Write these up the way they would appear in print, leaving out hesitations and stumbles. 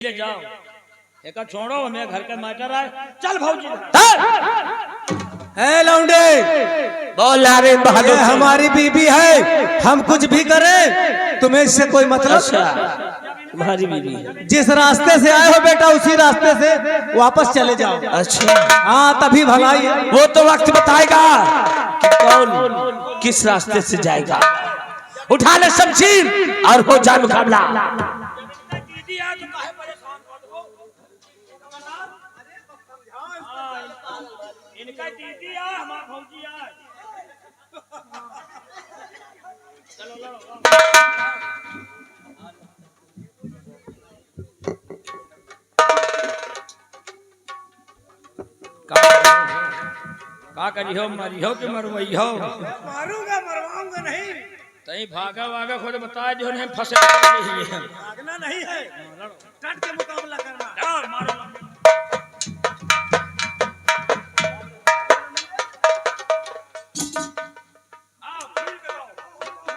ले जाओ एक छोड़ो, मैं घर के मैटर आए। चल भाऊजी। है लौंडे, बोल अरे बहादुर, हमारी बीबी है, हम कुछ भी करें तुम्हें इससे कोई मतलब? तुम्हारी बीबी है। जिस रास्ते से आए हो बेटा उसी रास्ते से वापस चले जाओ। अच्छा हाँ तभी भलाई है। वो तो वक्त बताएगा कि कौन किस रास्ते से जाएगा। उठा ले शमशीर और हो जाए मुकाबला। इनका दीदी आ, हमारा भौजी आ। चलो लो। का करियो, मरियो कि मरवइयो? मारूंगा मरवाऊंगा नहीं। तई भागा वागा खुद बता जो नहीं फंसे नहीं है। भागना नहीं है, डट के मुकाबला करना। जाओ मारो।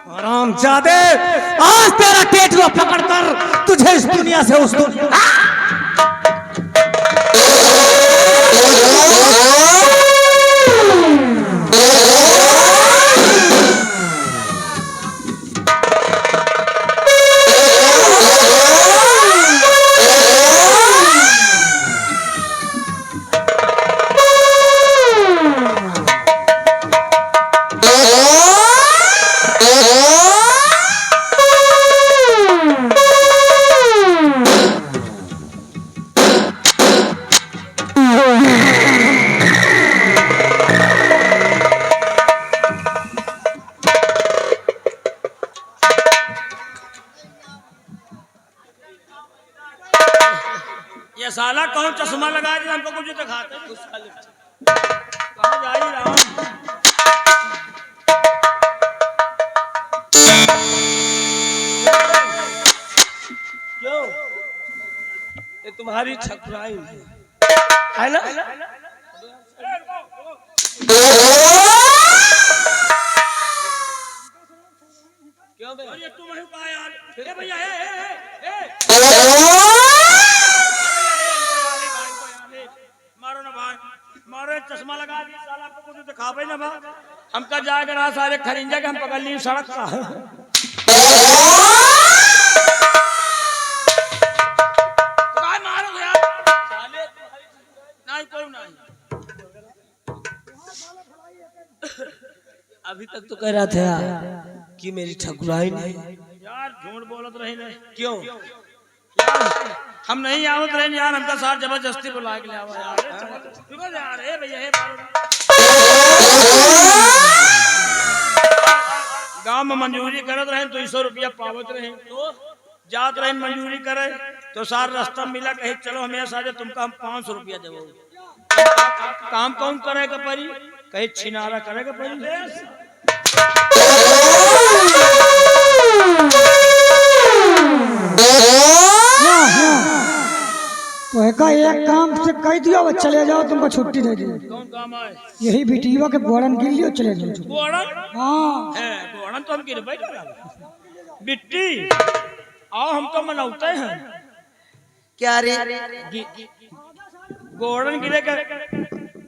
हरामजादे, आज तेरा टेटुआ पकड़कर तुझे इस दुनिया से उस दुनिया। ये साला कौन चश्मा लगा के हमको कुछ दिखाते? कहाँ जा ही रहा हूँ? क्यों? ये तुम्हारी छकुराई है ना? क्यों बे? ये तुम ही कहा यार? ए भैया, ए। मारो ना भाई, मारो। चश्मा लगा दिया साला, आपको कुछ दिखावे ना बा। हमका जाएगा ना सारे खरिंजा के हम पकड़ ली सड़क का। मारो यार साले, नहीं कोई नहीं। अभी तक तो कह रहा था कि मेरी ठकुराई नहीं। यार झूठ बोलत रही नहीं। क्यों? हम नहीं आवत रहे यार, हमका सार जबरदस्ती बुला के ले आवा यार। रुको यार, ए भैया, ए गांव में मंजूरी करत रहे 200 रुपया पावत रहे, तो जात रहे मंजूरी करे तो सार रास्ता मिला, कहे चलो हमें साजे तुमका हम 500 रुपया देवो। काम कौन करेगा परी? कहे छिनारा करेगा परी। तो का एक काम से कह दिया वो चले जाओ, तुमको छुट्टी दे दी। कौन काम है? यही बिटिया के बोड़न गिर लियो, चले जाओ। गोड़न? हाँ है गोड़न तो हम गिर बैठा बिट्टी आओ, हम तो मनौते हैं। क्या रे? गोड़न गिरे का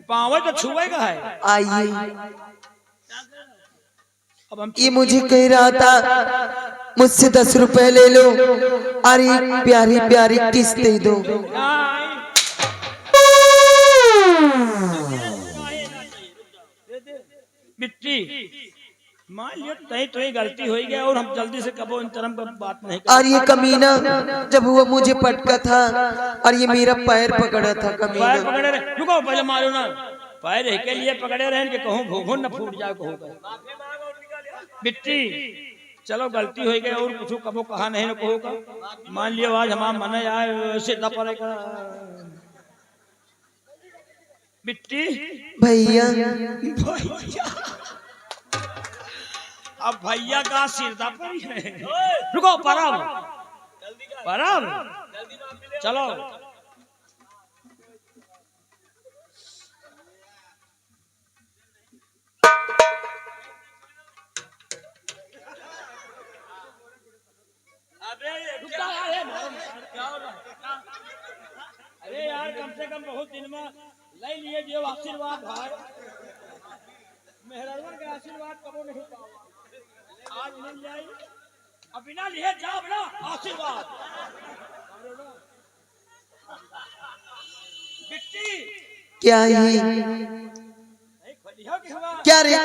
पावे तो छुएगा है। आइए, अब हम ये मुझे कह रहा था मुझसे 10 रुपए ले लो और एक प्यारी प्यारी किस्त दे दो। बिट्टी मान लियो तही तो ही गलती हो गया और हम जल्दी से कबो इन तरह बात नहीं और ये कमीना जब वो मुझे पटका था और ये मेरा पैर पकड़ा था पैर कमीना। पकड़े रहे, रुको पहले मारो ना। पैर के लिए पकड़े रहे कि कहूँ भूखुन न फूट जाए कहूँ। बिट्टी चलो गलती हो गई और कुछ कबो कहा नहीं न कहूँगा। मान लियो आज हमारा मन आए सीधा पड़ेगा। बिट्टी भैया, अब भैया का सीधा पर है। रुको परब परब, चलो अबे क्या है? क्या हो रहा है? कम से कम बहुत दिन में ले लिए जो आशीर्वाद भाई मेहरबान के आशीर्वाद कबो नहीं पाओ आज मिल जाए अब बिना लिए जाओ ना आशीर्वाद बिट्टी क्या ही क्या रे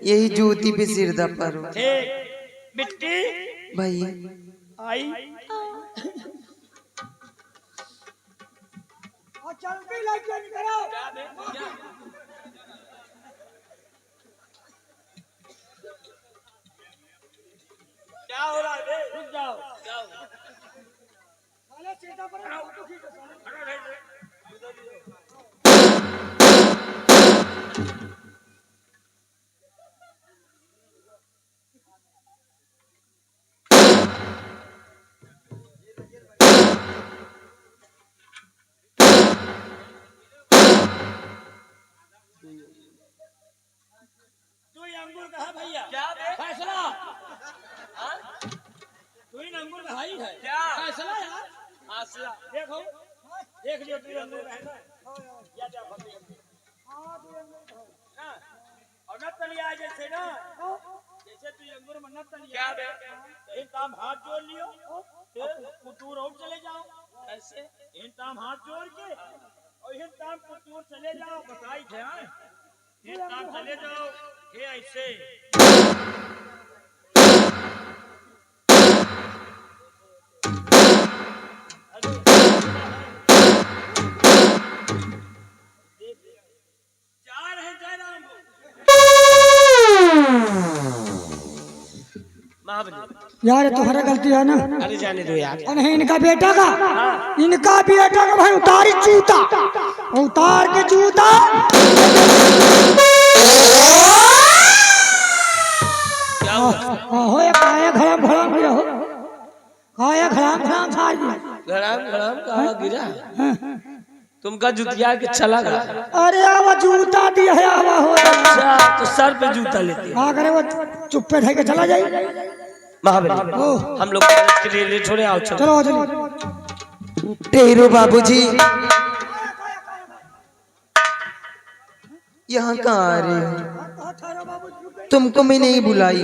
यही जूती पे सिर दपर बिट्टी भाई आई चलती लाइट बंद करो क्या हो रहा है रुक जाओ साले सीधा पर फोटो खींचो साले तू ये अंगूर कहा भैया क्या फैसला तू इन अंगूर का ही है क्या फैसला यार फैसला देखो देख लियो तू अंगूर है ना या क्या हां तू अंगूर हां और न तलिया जैसे ना जैसे तू अंगूर में न तलिया क्या इन ताम हाथ जोड़ लियो कुतूर और चले जाओ ऐसे इन ताम हाथ जोड़ के और इन ताम कुतूर चले जाओ बताई थे हां इन ताम चले जाओ ये ऐसे चार है जयराम यार तुम्हारा गलती है ना अरे जाने दो यार और नहीं इनका बेटा का भाई उतारी जूता उतार के जूता हो काया खराब खराब हो काया खराब खराब सार गड़ाम गड़ाम कहाँ गिरा तुमका जुतिया के चला गया अरे आवा जूता दिया है आवा हो अच्छा तो सर पे जूता लेते हैं अगर वो चुप्पे थे के चला जाए महाबली हम लोग के लिए छोड़े आओ चलो चलो टेरो बाबूजी यहाँ कहाँ आ रहे हो तुमको मैं नहीं बुलाई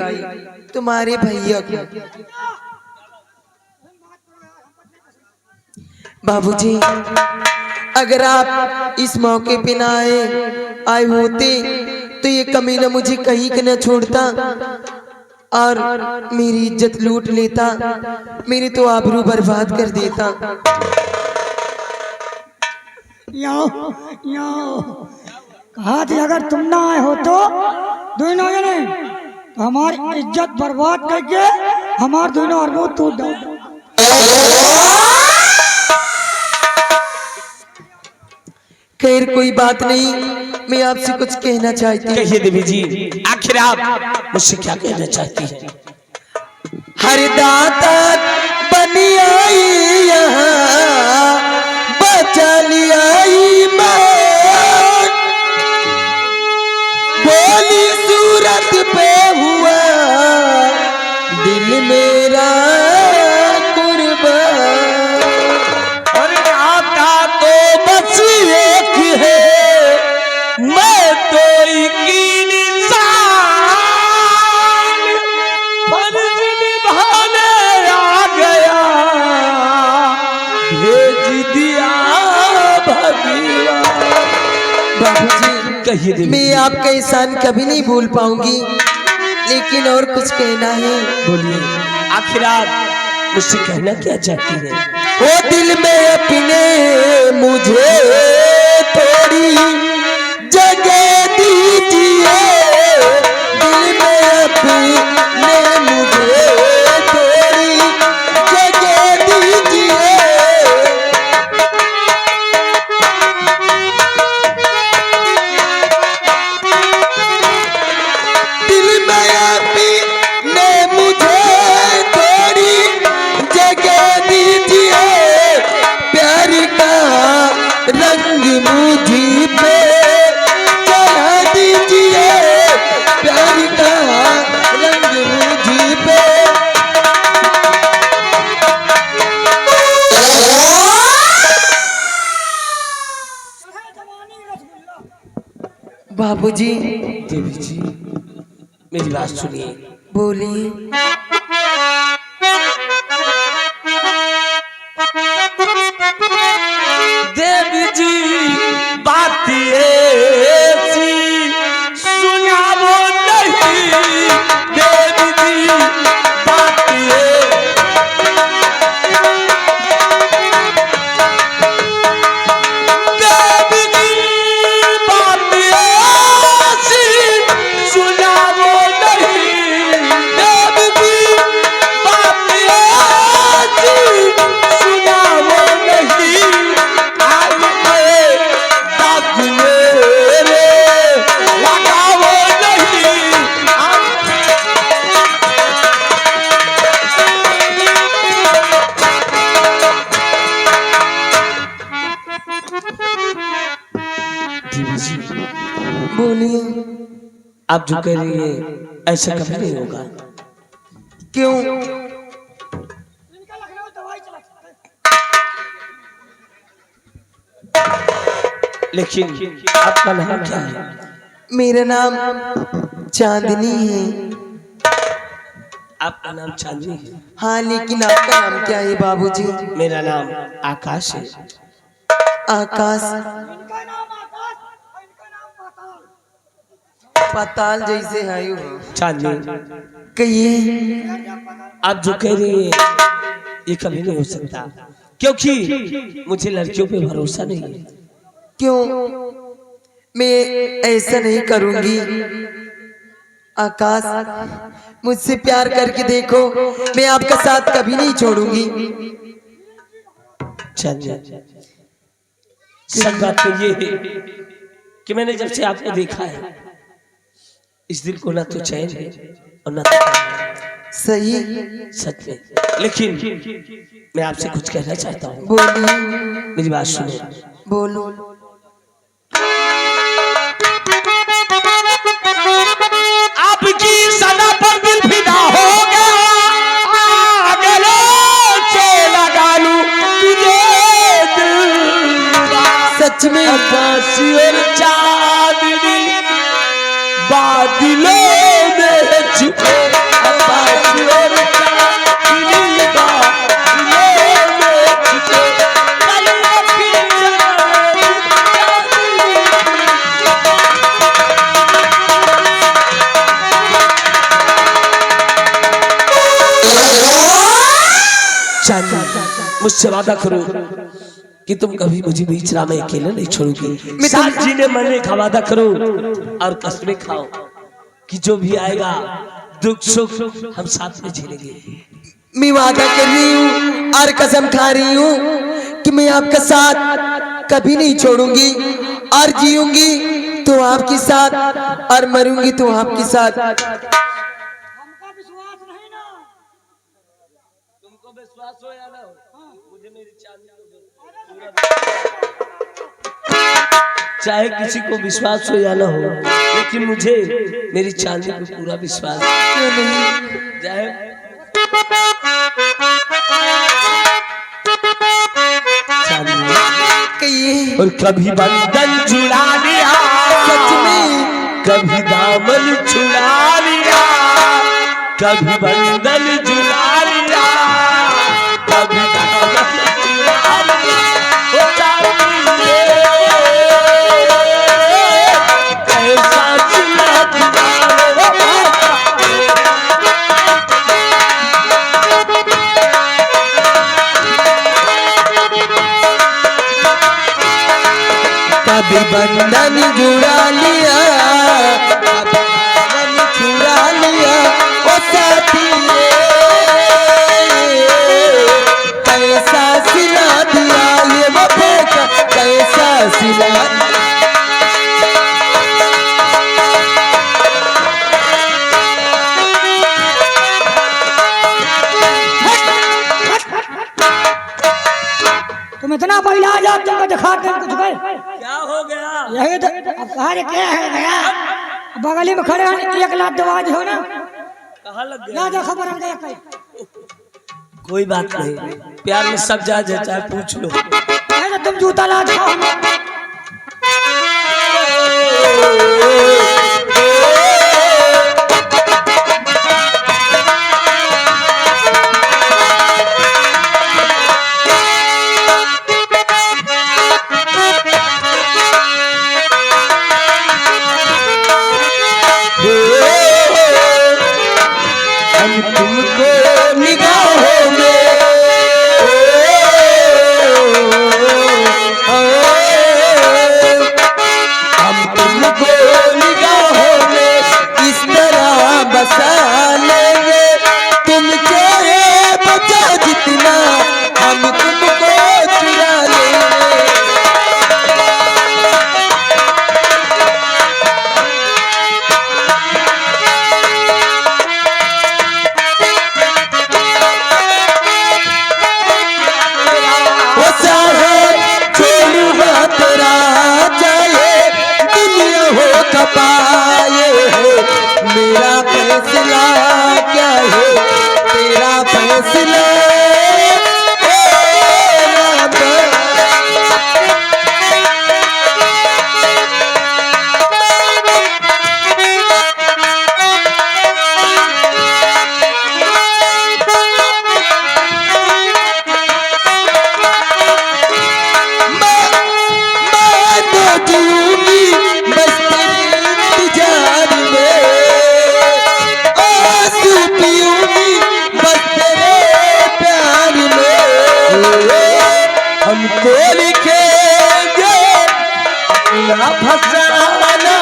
तुम्हारे भैया को बाबूजी अगर आप इस मौके पे ना आए होते तो ये कमीना मुझे कहीं के न छोड़ता और मेरी इज्जत लूट लेता मेरी तो आबरू बर्बाद कर देता कहा थी अगर तुम ना आए हो तो दोनों जने तो हमारी इज्जत बर्बाद करके हमारे दोनों और मुंह टूट दो खैर कोई बात नहीं मैं आपसे कुछ कहना चाहती हूँ कहिए देवी जी आखिर आप मुझसे क्या कहना चाहती हैं हर दाता बनी आई यहाँ बचली आई मैं बोली सूरत पे हुआ दिल मेरा कुर्बान और आता तो बस एक है मैं तो की इंसान फर्ज निभाने आ गया भेज दिया भगवान बाबूजी कहिए देवी मैं आपका एहसान कभी नहीं भूल पाऊंगी लेकिन और कुछ कहना है बोलिए आखिर आप मुझसे कहना क्या चाहती हैं वो दिल में अपने मुझे थोड़ी जगह दीजिए दिल में अपने मुझे थोड़ी जगह दीजिए दिल में अपने मुझे थोड़ी जगह दीजिए प्यार का रंग बाबूजी। देवी जी मेरी बात सुनिए। बोलिए। देवी जी बात ऐसी सुनावो नहीं। देवी जी बात देवी जी बात ऐसी सुनावो नहीं। देवी जी बात ऐसी सुनावो नहीं। आज आए दाग मेरे लगावो नहीं। देवी जी बोलिए। आप जो कह रही है ऐसा कभी नहीं होगा। क्यों? लेकिन आपका नाम क्या है? मेरा नाम चांदनी है। आपका नाम चांदनी है। हाँ, लेकिन आपका नाम क्या है बाबूजी? मेरा नाम आकाश है। आकाश। पाताल जैसे है यू। चांदनी कहिए। आप जो कह रही है ये कभी नहीं हो सकता, क्योंकि मुझे लड़कियों पे भरोसा नहीं है। क्यों? मैं ऐसा नहीं करूंगी। आकाश, मुझसे प्यार करके देखो, मैं आपका साथ कभी नहीं छोड़ूंगी। चांदनी सच बात तो ये है कि मैंने जब से आपको देखा है इस दिल को ना तो चैन है और ना तो सही। सच में। लेकिन मैं आपसे कुछ कहना चाहता हूँ। बोलिए। मेरी बात सुनो। बोलो। आपकी सदा पर दिल फिदा हो गया। गले से लगा लूं तुझे दिलवा। सच में? आकाशी और चांदनी बादलों में छुपे। आकाशी और चांदनी बादलों में छुपे। कलियों की चांदनी मुझसे वादा करो कि तुम कभी मुझे बीच राह में अकेला नहीं छोड़ोगी। साथ जीने मरने का वादा करो और कसमें खाओ कि जो भी आएगा दुख सुख हम साथ में झेलेंगे। मैं वादा कर रही हूँ और कसम खा रही हूँ कि मैं आपका साथ कभी नहीं छोड़ूंगी और जीऊंगी तो आपके साथ और मरूंगी तो आपके साथ। तुमको विश्वास हो या ना हो, मुझे मेरी चांदनी को चाहे किसी को विश्वास हो या ना हो, लेकिन मुझे मेरी चांदनी को पूरा विश्वास है। कहिए। और कभी बंधन जुड़ा लिया। सच में? कभी दामन छुड़ा लिया। कभी बंधन जुड़ा लिया। कभी दामन छुड़ा लिया। ओ चांदनी कैसा चिल्ला कभी बंधन जुड़ा लिया, कभी दामन छुड़ा लिया। ओ साथी कैसा सिला दिया ये वफा का, कैसा सिला। तुम इतना पहला आ जाओ, तुमको दिखाते हैं कुछ गए। क्या हो गया? यही तो अब कहा रे क्या है गया। बगली में खड़े हैं, एक लाख दवा हो ना। कहाँ लग गया? ना देखो पर हम गए कहीं। कोई बात नहीं, प्यार में सब जायज है, चाहे पूछ लो। नहीं तो तुम जूता ला खाओ। ना फसाना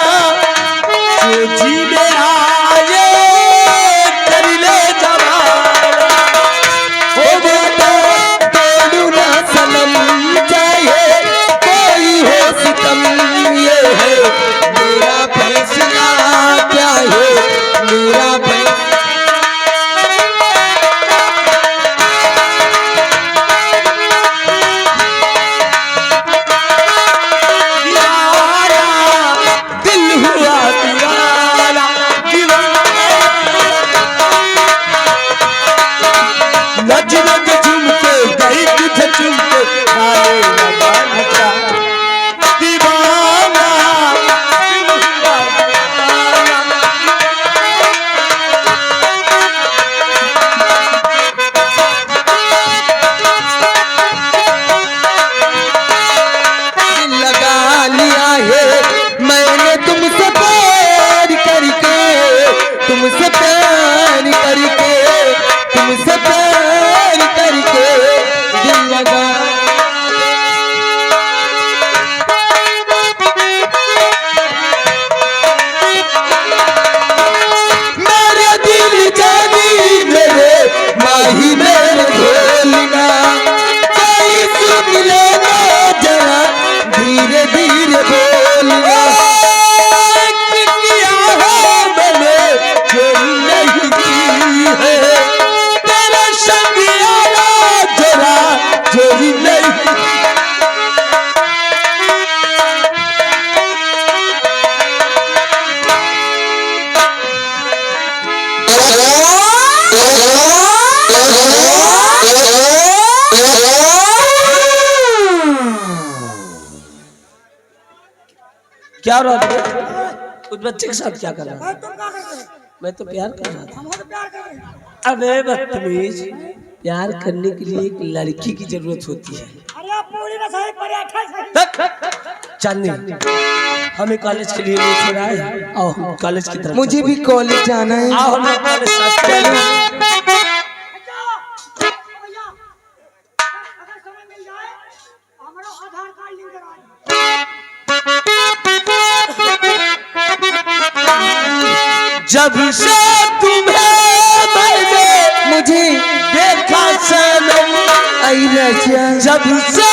जो जीने आए कर ले जमाना ओ बेटा तोड़ू ना सनम चाहे कोई हो सितम, ये है मेरा फैसला, क्या है मेरा फैसला। दिल हुआ दीवाना नच नच झुमके गई तुझे झुमके आए लगा नचा दीवाना दिल हुआ दीवाना। दिल लगा लिया है मैंने तुमसे प्यार करके, तुमसे प्यार करके, तुमसे प्यार करके दिल लगा। मेरे दिल जानी मेरे माही मेरे ढोलना, कोई सुन लेना जरा धीरे धीरे बोलना। किया है मैंने चोरी नहीं की है तेरा संग आया जरा चोरी नहीं। क्या हो रहा है उस बच्चे के साथ? क्या कर रहा है? तुम क्या कर रहे हो? मैं तो प्यार कर रहा था। हम तो प्यार कर रहे हैं। अबे बदतमीज, प्यार करने के लिए एक लड़की की जरूरत होती है। अरे आप पूरी ना सही पराठा सही। चांदनी हमें कॉलेज के लिए नहीं छोड़ा है, आओ हम कॉलेज की तरफ मुझे भी कॉलेज जाना है। आओ हम कॉलेज साथ चलो। भैया अगर समय मिल जाए हमारा आधार कार्ड लिंक कराएं। जब से तुम्हें मैंने मुझे देखा सनम, आई रजा जब से